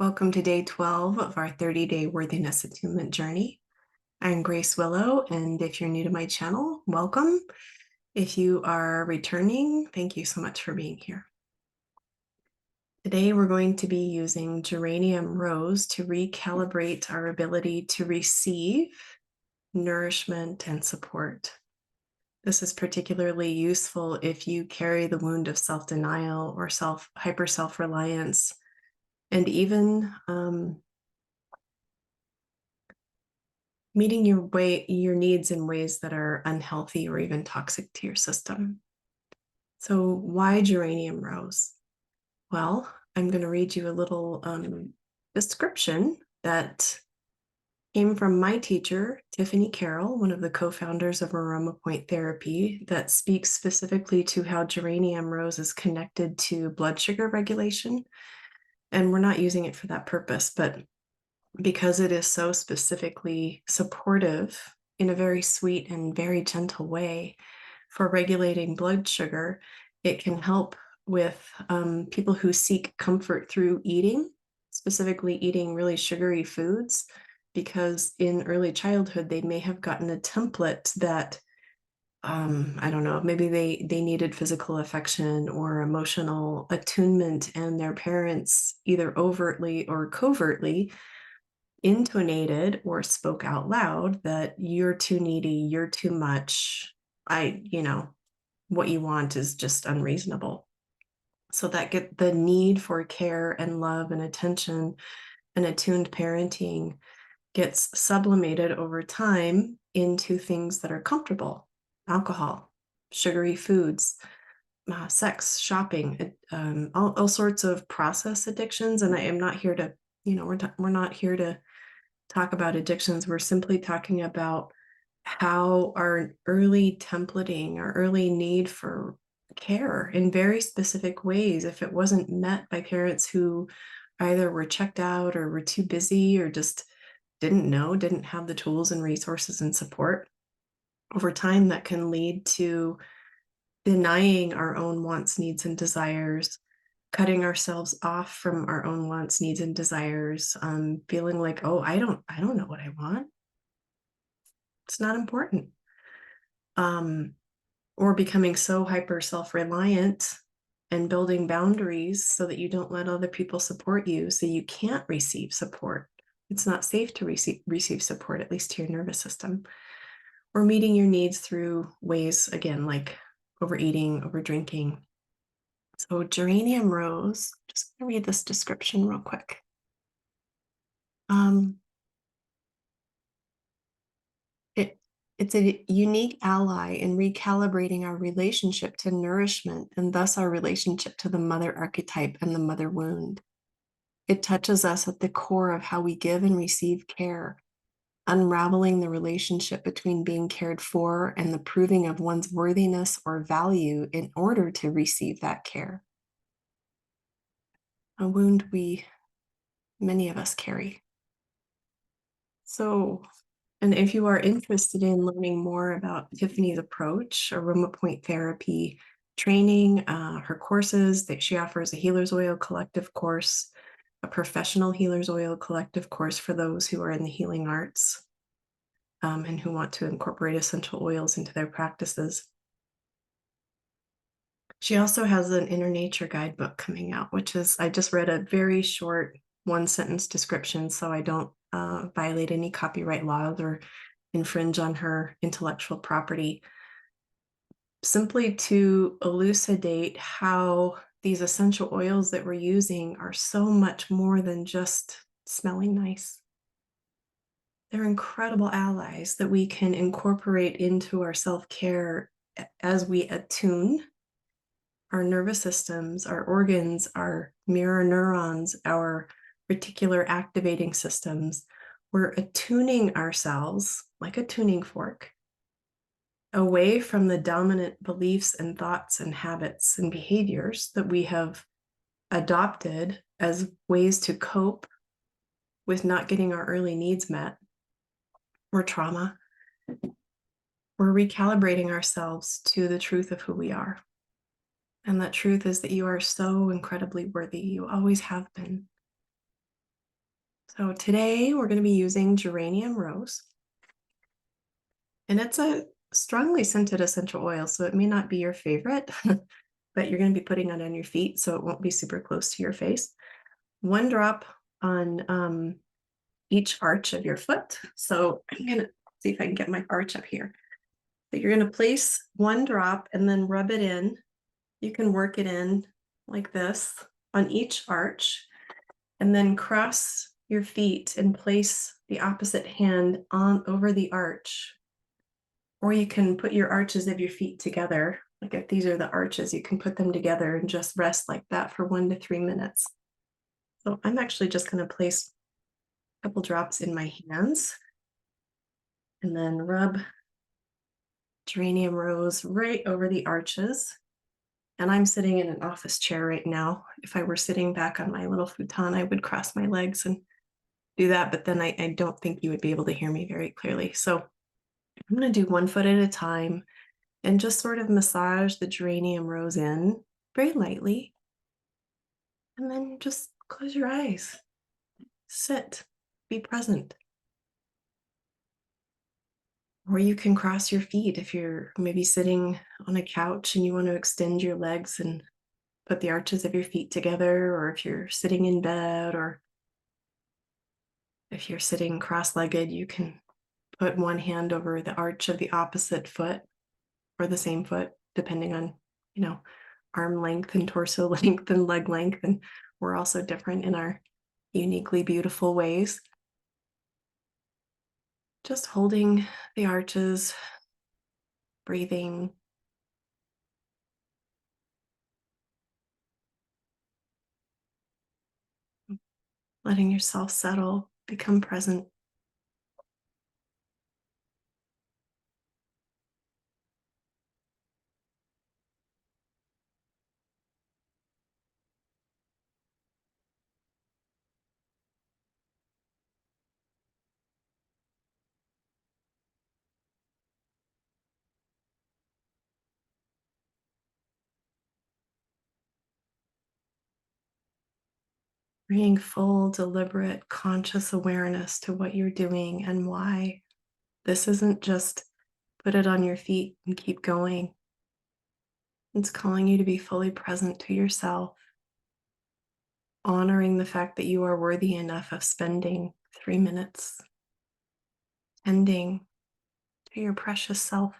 Welcome to day 12 of our 30-day Worthiness Attunement journey. I'm Grace Willow, and if you're new to my channel, welcome. If you are returning, thank you so much for being here. Today, we're going to be using Geranium Rose to recalibrate our ability to receive nourishment and support. This is particularly useful if you carry the wound of self-denial or hyper self-reliance, and even meeting your needs in ways that are unhealthy or even toxic to your system. So why geranium rose? Well, I'm going to read you a little description that came from my teacher, Tiffany Carroll, one of the co-founders of Aroma Point Therapy, that speaks specifically to how geranium rose is connected to blood sugar regulation. And we're not using it for that purpose, but because it is so specifically supportive in a very sweet and very gentle way for regulating blood sugar, it can help with people who seek comfort through eating, specifically eating really sugary foods, because in early childhood, they may have gotten a template that I don't know, maybe they needed physical affection or emotional attunement, and their parents either overtly or covertly intonated or spoke out loud that you're too needy, you're too much, what you want is just unreasonable. So that get the need for care and love and attention and attuned parenting gets sublimated over time into things that are comfortable: alcohol, sugary foods, sex, shopping, all sorts of process addictions. And I am not here to, we're not here to talk about addictions. We're simply talking about how our early templating, our early need for care in very specific ways, if it wasn't met by parents who either were checked out or were too busy or just didn't have the tools and resources and support, over time that can lead to denying our own wants, needs, and desires, cutting ourselves off from our own wants, needs, and desires, feeling like, oh, I don't know what I want. It's not important. Or becoming so hyper self-reliant and building boundaries so that you don't let other people support you, so you can't receive support. It's not safe to receive support, at least to your nervous system. Or meeting your needs through ways, again, like overeating, overdrinking. So geranium rose, just gonna read this description real quick. It's a unique ally in recalibrating our relationship to nourishment and thus our relationship to the mother archetype and the mother wound. It touches us at the core of how we give and receive care, unraveling the relationship between being cared for and the proving of one's worthiness or value in order to receive that care. A wound many of us carry. So, and if you are interested in learning more about Tiffany's approach, Aroma Point Therapy training, her courses, that she offers a Healer's Oil Collective course, a Professional Healer's Oil Collective course for those who are in the healing arts and who want to incorporate essential oils into their practices. She also has an Inner Nature guidebook coming out, which is, I just read a very short one-sentence description so I don't violate any copyright laws or infringe on her intellectual property, simply to elucidate how these essential oils that we're using are so much more than just smelling nice. They're incredible allies that we can incorporate into our self-care as we attune our nervous systems, our organs, our mirror neurons, our reticular activating systems. We're attuning ourselves like a tuning fork away from the dominant beliefs and thoughts and habits and behaviors that we have adopted as ways to cope with not getting our early needs met or trauma. We're recalibrating ourselves to the truth of who we are. And that truth is that you are so incredibly worthy. You always have been. So today we're going to be using geranium rose, and it's a strongly scented essential oil, so it may not be your favorite, but you're going to be putting it on your feet, so it won't be super close to your face. 1 drop on each arch of your foot. So I'm going to see if I can get my arch up here. But you're going to place 1 drop and then rub it in. You can work it in like this on each arch, and then cross your feet and place the opposite hand on over the arch. Or you can put your arches of your feet together. Like if these are the arches, you can put them together and just rest like that for 1 to 3 minutes. So I'm actually just going to place a couple drops in my hands and then rub geranium rose right over the arches. And I'm sitting in an office chair right now. If I were sitting back on my little futon, I would cross my legs and do that, but then I don't think you would be able to hear me very clearly. So I'm going to do 1 foot at a time and just sort of massage the geranium rose in very lightly. And then just close your eyes, sit, be present. Or you can cross your feet if you're maybe sitting on a couch and you want to extend your legs and put the arches of your feet together, or if you're sitting in bed, or if you're sitting cross-legged, you can put 1 hand over the arch of the opposite foot or the same foot, depending on, arm length and torso length and leg length. And we're also different in our uniquely beautiful ways. Just holding the arches, breathing. Letting yourself settle, become present. Bringing full, deliberate, conscious awareness to what you're doing and why. This isn't just put it on your feet and keep going. It's calling you to be fully present to yourself, honoring the fact that you are worthy enough of spending 3 minutes tending to your precious self.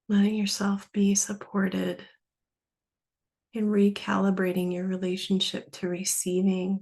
Letting yourself be supported in recalibrating your relationship to receiving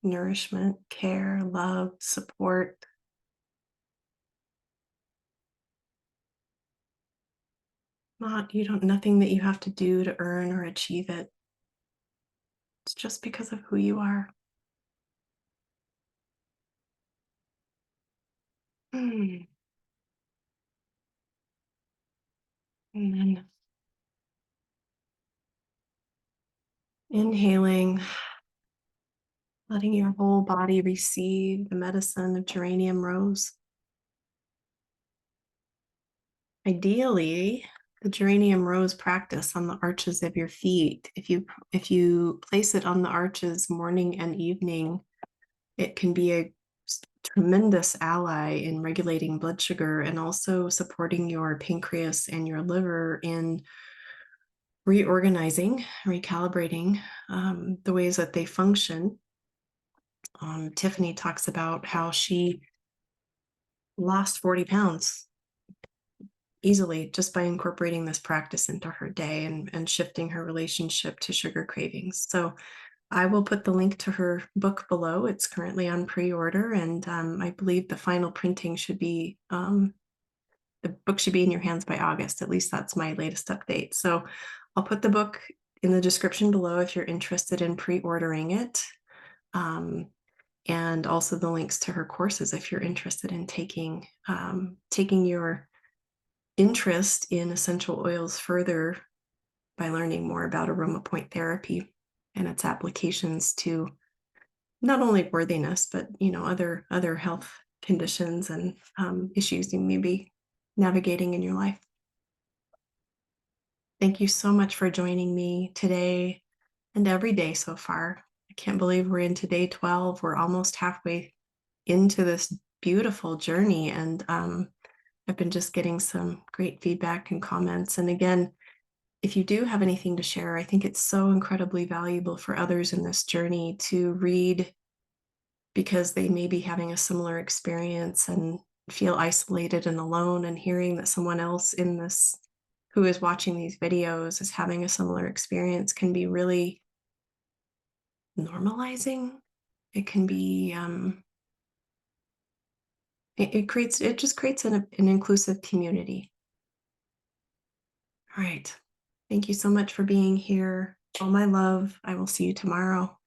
nourishment, care, love, support. Nothing that you have to do to earn or achieve it. It's just because of who you are. And then inhaling, letting your whole body receive the medicine of geranium rose. Ideally, the geranium rose practice on the arches of your feet, if you place it on the arches morning and evening, it can be a tremendous ally in regulating blood sugar and also supporting your pancreas and your liver in reorganizing, recalibrating the ways that they function. Tiffany talks about how she lost 40 pounds easily just by incorporating this practice into her day and shifting her relationship to sugar cravings. So I will put the link to her book below. It's currently on pre-order, and I believe the final printing should be, the book should be in your hands by August. At least that's my latest update. So I'll put the book in the description below if you're interested in pre-ordering it. and also the links to her courses if you're interested in taking your interest in essential oils further by learning more about aroma point therapy and its applications to not only worthiness, but other health conditions and issues you may be navigating in your life. Thank you so much for joining me today and every day so far. I can't believe we're into day 12. We're almost halfway into this beautiful journey, and I've been just getting some great feedback and comments. And again, if you do have anything to share, I think it's so incredibly valuable for others in this journey to read, because they may be having a similar experience and feel isolated and alone, and hearing that someone else in this who is watching these videos is having a similar experience can be really normalizing. It can be it just creates an inclusive community. All right. Thank you so much for being here. All my love. I will see you tomorrow.